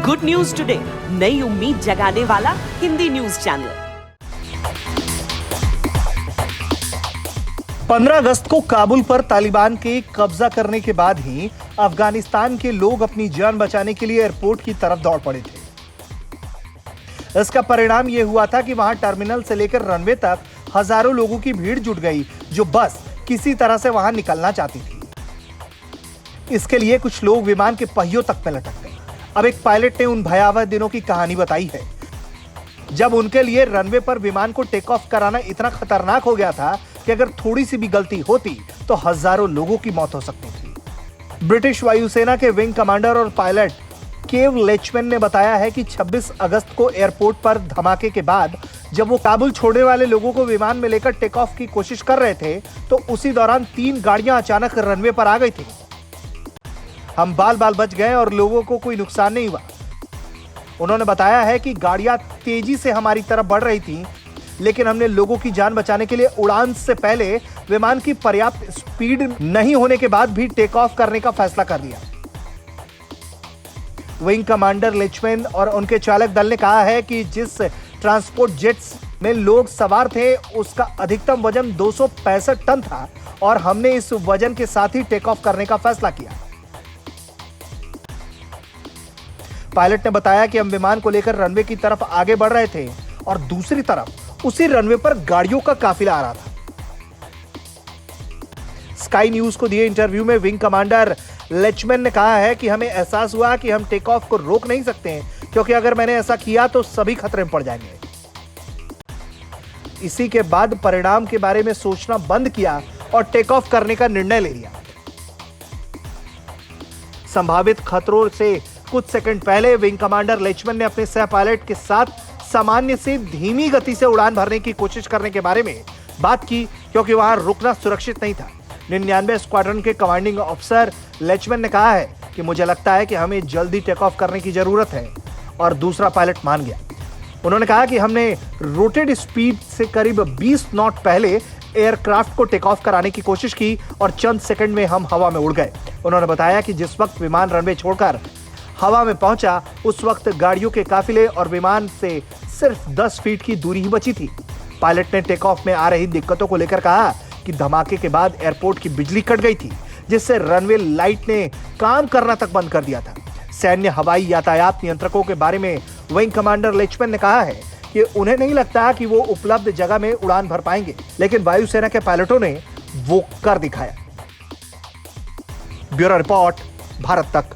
Good news today, नई उम्मीद जगाने वाला हिंदी न्यूज चैनल। 15 अगस्त को काबुल पर तालिबान के कब्जा करने के बाद ही अफगानिस्तान के लोग अपनी जान बचाने के लिए एयरपोर्ट की तरफ दौड़ पड़े थे। इसका परिणाम यह हुआ था कि वहां टर्मिनल से लेकर रनवे तक हजारों लोगों की भीड़ जुट गई, जो बस किसी तरह से वहां निकलना चाहती थी। इसके लिए कुछ लोग विमान के पहियों तक में लटक गए। अब एक पायलट ने उन भयावह दिनों की कहानी बताई है, जब उनके लिए रनवे पर विमान को टेक ऑफ कराना इतना खतरनाक हो गया था कि अगर थोड़ी सी भी गलती होती तो हजारों लोगों की मौत हो सकती थी। ब्रिटिश वायुसेना के विंग कमांडर और पायलट केव लेचमैन ने बताया है कि 26 अगस्त को एयरपोर्ट पर धमाके के बाद जब वो काबुल छोड़ने वाले लोगों को विमान में लेकर टेक ऑफ की कोशिश कर रहे थे, तो उसी दौरान 3 गाड़ियां अचानक रनवे पर आ गई थी। हम बाल बाल बच गए और लोगों को कोई नुकसान नहीं हुआ। उन्होंने बताया है कि गाड़ियां तेजी से हमारी तरफ बढ़ रही थीं, लेकिन हमने लोगों की जान बचाने के लिए उड़ान से पहले विमान की पर्याप्त स्पीड नहीं होने के बाद भी टेक ऑफ करने का फैसला कर लिया। विंग कमांडर लेचमैन और उनके चालक दल ने कहा है कि जिस ट्रांसपोर्ट जेट्स में लोग सवार थे उसका अधिकतम वजन 265 टन था और हमने इस वजन के साथ ही टेक ऑफ करने का फैसला किया। पायलट ने बताया कि हम विमान को लेकर रनवे की तरफ आगे बढ़ रहे थे और दूसरी तरफ उसी रनवे पर गाड़ियों का काफिला आ रहा था। स्काई न्यूज को दिए इंटरव्यू में विंग कमांडर लेचमैन ने कहा है कि हमें एहसास हुआ कि हम टेक ऑफ को रोक नहीं सकते हैं, क्योंकि अगर मैंने ऐसा किया तो सभी खतरे में पड़ जाएंगे। इसी के बाद परिणाम के बारे में सोचना बंद किया और टेक ऑफ करने का निर्णय ले लिया। संभावित खतरों से कुछ सेकंड पहले विंग कमांडर लेचमैन ने अपने सह पायलट के साथ सामान्य से धीमी गति से उड़ान भरने की कोशिश करने के बारे में बात की, क्योंकि वहां रुकना सुरक्षित नहीं था। 99 स्क्वाड्रन के कमांडिंग ऑफिसर लेचमैन ने कहा है कि मुझे लगता है कि हमें जल्दी टेक ऑफ करने की जरूरत है, और दूसरा पायलट मान गया। उन्होंने कहा कि हमने रोटेड स्पीड से करीब 20 नॉट पहले एयरक्राफ्ट को टेक ऑफ कराने की कोशिश की और चंद सेकंड में हम हवा में उड़ गए। उन्होंने बताया कि जिस वक्त विमान रनवे छोड़कर हवा में पहुंचा, उस वक्त गाड़ियों के काफिले और विमान से सिर्फ 10 फीट की दूरी ही बची थी। पायलट ने टेक ऑफ में आ रही दिक्कतों को लेकर कहा कि धमाके के बाद एयरपोर्ट की बिजली कट गई थी, जिससे रनवे लाइट ने काम करना तक बंद कर दिया था। सैन्य हवाई यातायात नियंत्रकों के बारे में विंग कमांडर लेचमैन ने कहा है कि उन्हें नहीं लगता कि वो उपलब्ध जगह में उड़ान भर पाएंगे, लेकिन वायुसेना के पायलटों ने वो कर दिखाया। ब्यूरो रिपोर्ट, भारत तक।